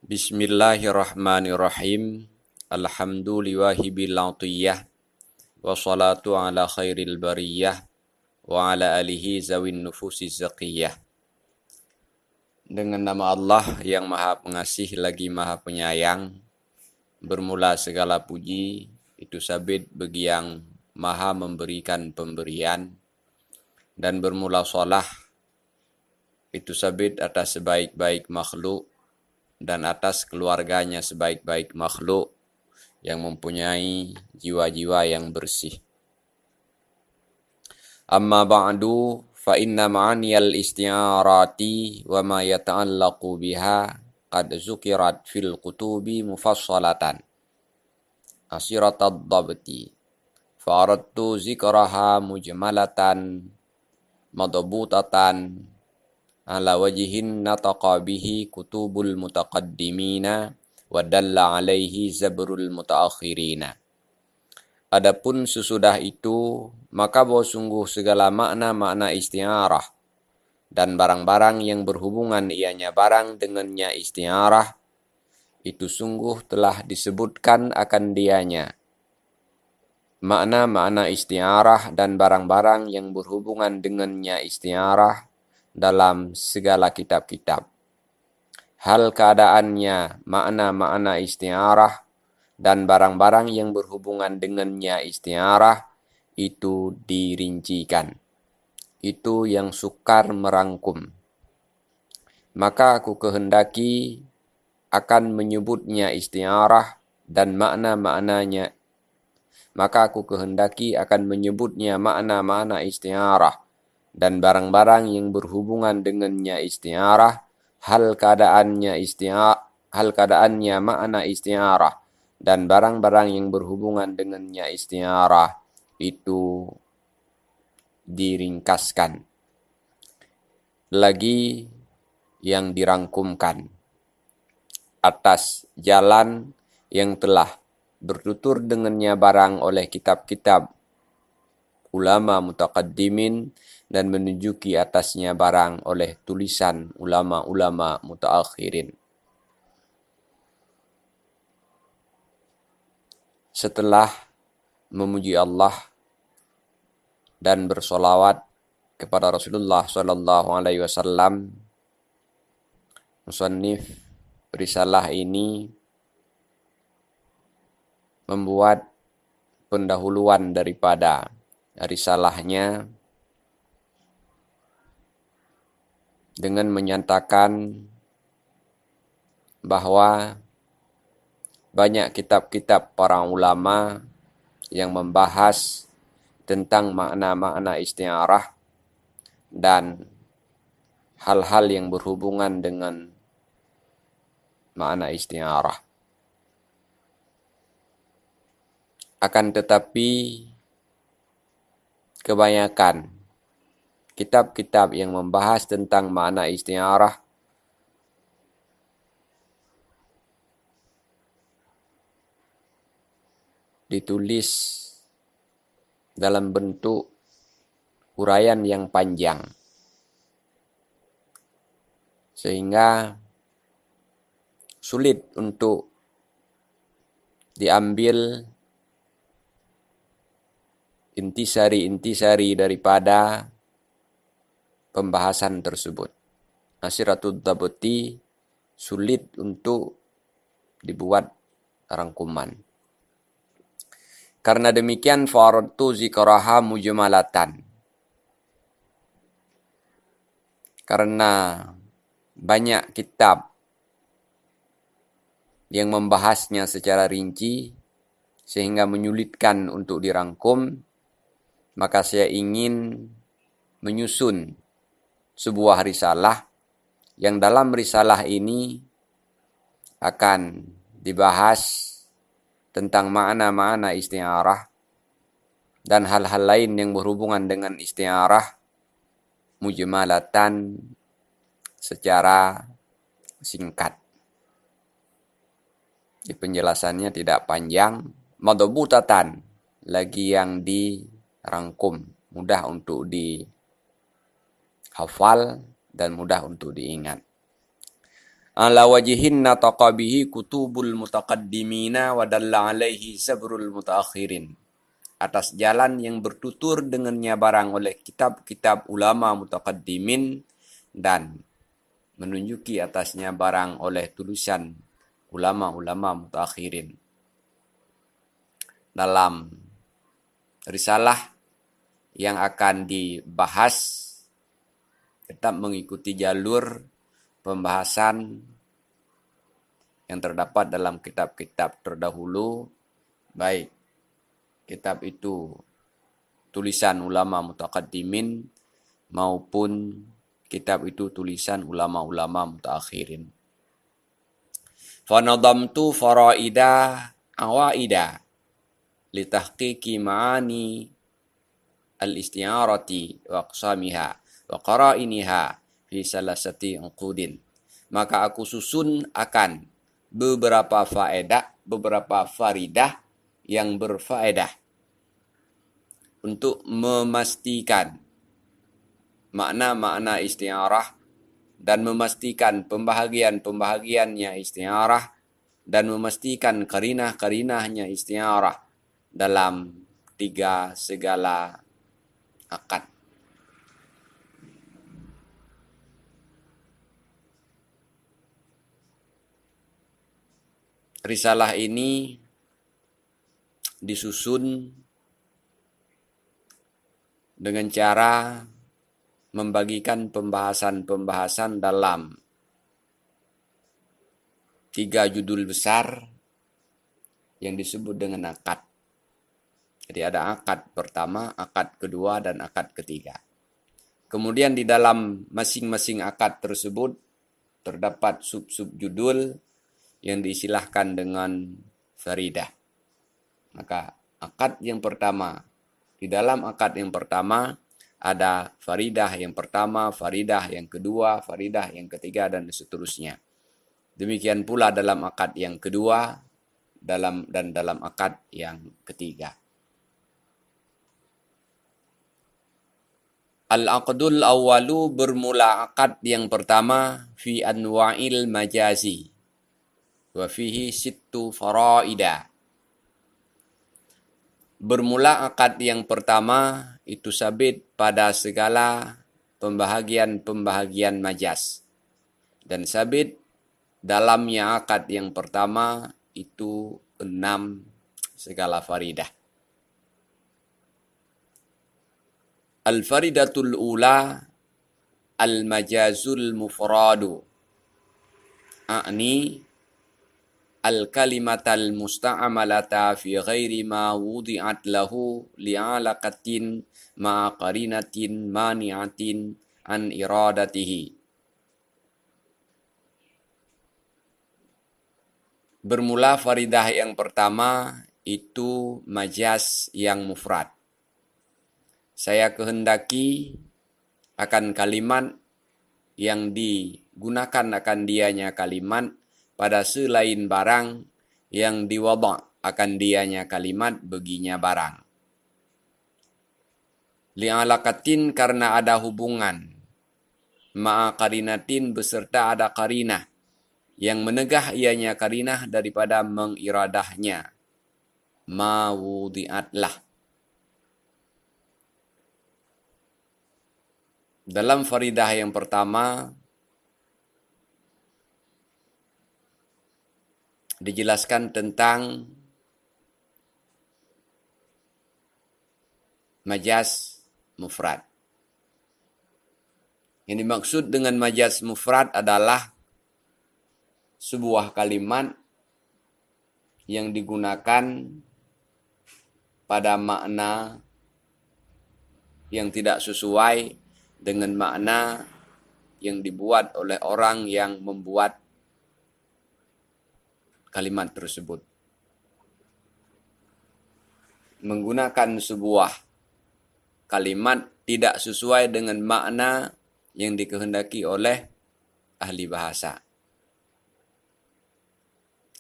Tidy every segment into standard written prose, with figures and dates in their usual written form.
Bismillahirrahmanirrahim. Alhamdulillahi latiyah. Wassalatu ala khairil bariyah. Wa ala alihi zawin nufusi zaqiyah. Dengan nama Allah yang maha pengasih lagi maha penyayang. Bermula segala puji. Itu sabit bagi yang maha memberikan pemberian. Dan bermula salah. Itu sabit atas sebaik-baik makhluk. Dan atas keluarganya sebaik-baik makhluk yang mempunyai jiwa-jiwa yang bersih. Amma ba'du fa inna ma'aniyal isti'arati wa ma yata'allaqu biha qad zukirat fil kutubi mufassalatan asiratad dabti fa'aradtu zikraha mujmalatan madbutatan ala wajihin nataqa bihi kutubul mutaqaddimina wa dalla alaihi zabrul mutaakhirina. Adapun sesudah itu, maka bahwa sungguh segala makna-makna isti'arah dan barang-barang yang berhubungan ianya barang dengannya isti'arah, itu sungguh telah disebutkan akan dianya. Makna-makna isti'arah dan barang-barang yang berhubungan dengannya isti'arah dalam segala kitab-kitab. Hal keadaannya, makna-makna isti'arah dan barang-barang yang berhubungan dengannya isti'arah itu dirincikan. Itu yang sukar merangkum. Maka aku kehendaki akan menyebutnya isti'arah dan makna-maknanya. Maka aku kehendaki akan menyebutnya makna-makna isti'arah dan barang-barang yang berhubungan dengannya isti'arah, hal keadaannya makna isti'arah dan barang-barang yang berhubungan dengannya isti'arah itu diringkaskan. Lagi yang dirangkumkan atas jalan yang telah bertutur dengannya barang oleh kitab-kitab ulama mutaqaddimin dan menunjuki atasnya barang oleh tulisan ulama-ulama mutaakhirin. Setelah memuji Allah dan bersolawat kepada Rasulullah SAW, musannif risalah ini membuat pendahuluan daripada risalahnya dengan menyatakan bahwa banyak kitab-kitab para ulama yang membahas tentang makna-makna isti'arah dan hal-hal yang berhubungan dengan makna isti'arah. Akan tetapi kebanyakan kitab-kitab yang membahas tentang makna isti'arah ditulis dalam bentuk uraian yang panjang, sehingga sulit untuk diambil intisari daripada pembahasan tersebut. Asiratud dabti sulit untuk dibuat rangkuman. Karena demikian faradtu zikraha mujmalatan. Karena banyak kitab yang membahasnya secara rinci sehingga menyulitkan untuk dirangkum, maka saya ingin menyusun sebuah risalah yang dalam risalah ini akan dibahas tentang makna-makna isti'arah dan hal-hal lain yang berhubungan dengan isti'arah mujmalatan secara singkat. Di penjelasannya tidak panjang, madbutatan lagi yang dirangkum, mudah untuk dihafal dan mudah untuk diingat. ala wajihin nataqa bihi kutubul mutaqaddimina wa dalla alaihi sabrul mutaakhirin. Atas jalan yang bertutur dengannya barang oleh kitab-kitab ulama mutaqaddimin dan menunjuki atasnya barang oleh tulisan ulama-ulama mutaakhirin. Dalam risalah yang akan dibahas tetap mengikuti jalur pembahasan yang terdapat dalam kitab-kitab terdahulu, baik kitab itu tulisan ulama mutaqaddimin maupun kitab itu tulisan ulama-ulama mutaakhirin. Fanadamtu faraida awaida litahqiqi ma'ani al-isti'arati wa aqsamiha wa qara'iniha fi salasati unqudin. Maka aku susun akan beberapa faridah yang berfaedah untuk memastikan makna-makna isti'arah dan memastikan pembahagian-pembahagiannya isti'arah dan memastikan karinah-karinahnya isti'arah dalam 3 segala akad. Risalah ini disusun dengan cara membagikan pembahasan-pembahasan dalam 3 judul besar yang disebut dengan akad. Jadi ada akad pertama, akad kedua, dan akad ketiga. Kemudian di dalam masing-masing akad tersebut terdapat sub-sub judul yang diistilahkan dengan faridah. Maka akad yang pertama, di dalam akad yang pertama ada faridah yang pertama, faridah yang kedua, faridah yang ketiga, dan seterusnya. Demikian pula dalam akad yang kedua dalam akad yang ketiga. Al-aqdul awwalu bermula akad yang pertama fi anwa'il majazi wa fihi sittu faraida. Bermula akad yang pertama itu sabit pada segala pembahagian-pembahagian majas. Dan sabit dalamnya akad yang pertama itu 6 segala faridah. Al-faridatul ula al-majazul mufradu. A'ni al-kalimatal musta'amalata fi ghairi ma wudi'at lahu li'alaqatin ma qarinatin mani'atin an iradatihi. Bermula faridah yang pertama itu majas yang mufrad. Saya kehendaki akan kalimat yang digunakan akan dianya kalimat pada selain barang yang diwada' akan dianya kalimat baginya barang. Li'alaqatin karena ada hubungan. Ma'a qarinatin beserta ada qarinah yang menegah ianya qarinah daripada mengiradahnya. Ma wudi'atlah. Dalam faridah yang pertama dijelaskan tentang majas mufrad. Yang dimaksud dengan majas mufrad adalah sebuah kalimat yang digunakan pada makna yang tidak sesuai dengan makna yang dibuat oleh orang yang membuat kalimat tersebut. Menggunakan sebuah kalimat tidak sesuai dengan makna yang dikehendaki oleh ahli bahasa.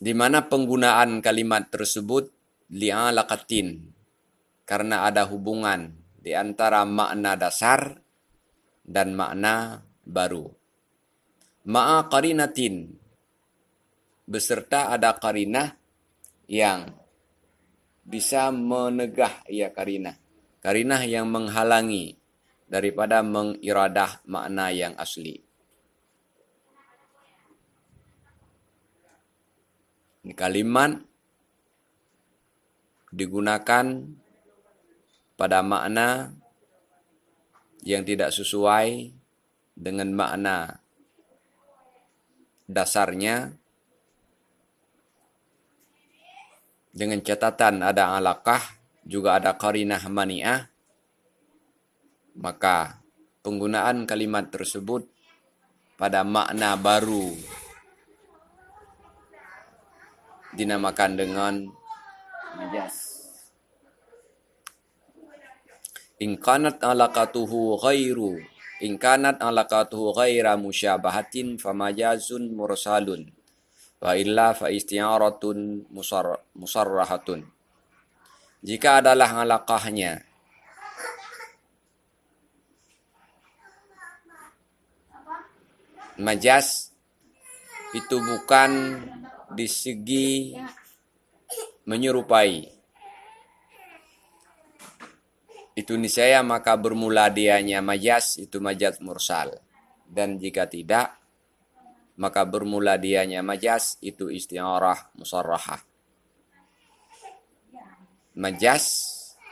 Di mana penggunaan kalimat tersebut li'alaqatin karena ada hubungan di antara makna dasar dan makna baru. Ma'a qarinatin beserta ada qarinah yang bisa menegah qarinah. Qarinah yang menghalangi daripada mengiradah makna yang asli. Ini kalimat digunakan pada makna yang tidak sesuai dengan makna dasarnya, dengan catatan ada alaqah, juga ada qarinah mani'ah, maka penggunaan kalimat tersebut pada makna baru dinamakan dengan majas. In kanat alaqatuhu ghaira musyabahatin famajazun mursalun wa illa fa isti'aratun musarrahatun. Jika adalah alaqahnya majas, itu bukan di segi menyerupai, itu niscaya maka bermula dianya majas, itu majas mursal. Dan jika tidak, maka bermula dianya majas, itu isti'arah musarrahah. Majas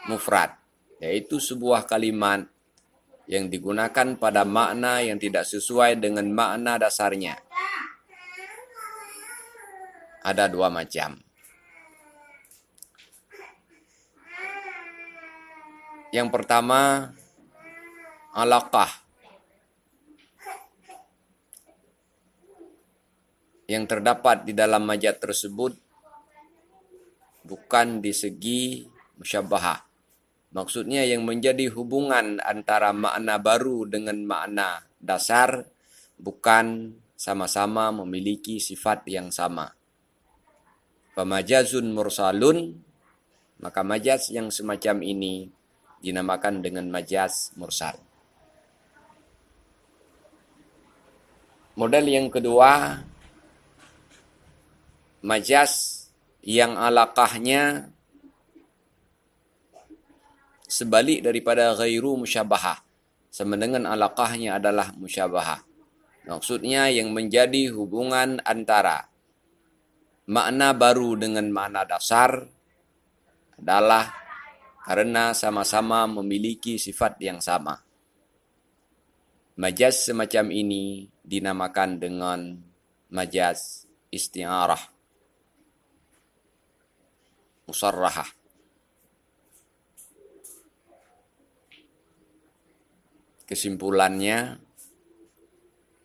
mufrad, yaitu sebuah kalimat yang digunakan pada makna yang tidak sesuai dengan makna dasarnya. Ada dua macam. Yang pertama, alaqah, yang terdapat di dalam majaz tersebut bukan di segi musyabbahah. Maksudnya yang menjadi hubungan antara makna baru dengan makna dasar bukan sama-sama memiliki sifat yang sama. Famajazun mursalun, maka majaz yang semacam ini dinamakan dengan majaz mursal. Model yang kedua, majaz yang alaqahnya sebalik daripada ghairu musyabahah, sama dengan alaqahnya adalah musyabahah. Maksudnya yang menjadi hubungan antara makna baru dengan makna dasar adalah karena sama-sama memiliki sifat yang sama. Majaz semacam ini dinamakan dengan majaz isti'arah musarrahah. Kesimpulannya,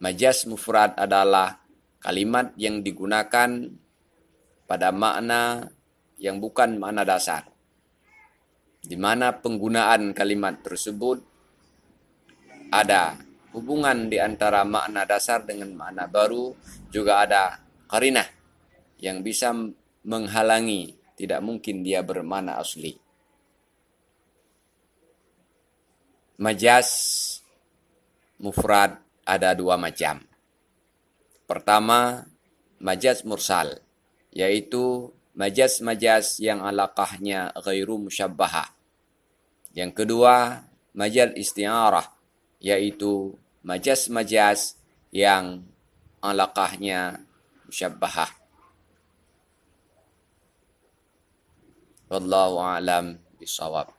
majaz mufrad adalah kalimat yang digunakan pada makna yang bukan makna dasar, di mana penggunaan kalimat tersebut ada hubungan di antara makna dasar dengan makna baru, juga ada qarinah yang bisa menghalangi, tidak mungkin dia bermakna asli. Majaz mufrad ada dua macam. Pertama, majaz mursal, yaitu majaz-majaz yang alaqahnya ghairu musyabbahah. Yang kedua, majaz isti'arah, yaitu majaz-majaz yang alaqahnya musyabbahah. Wallahu a'lam bishawab.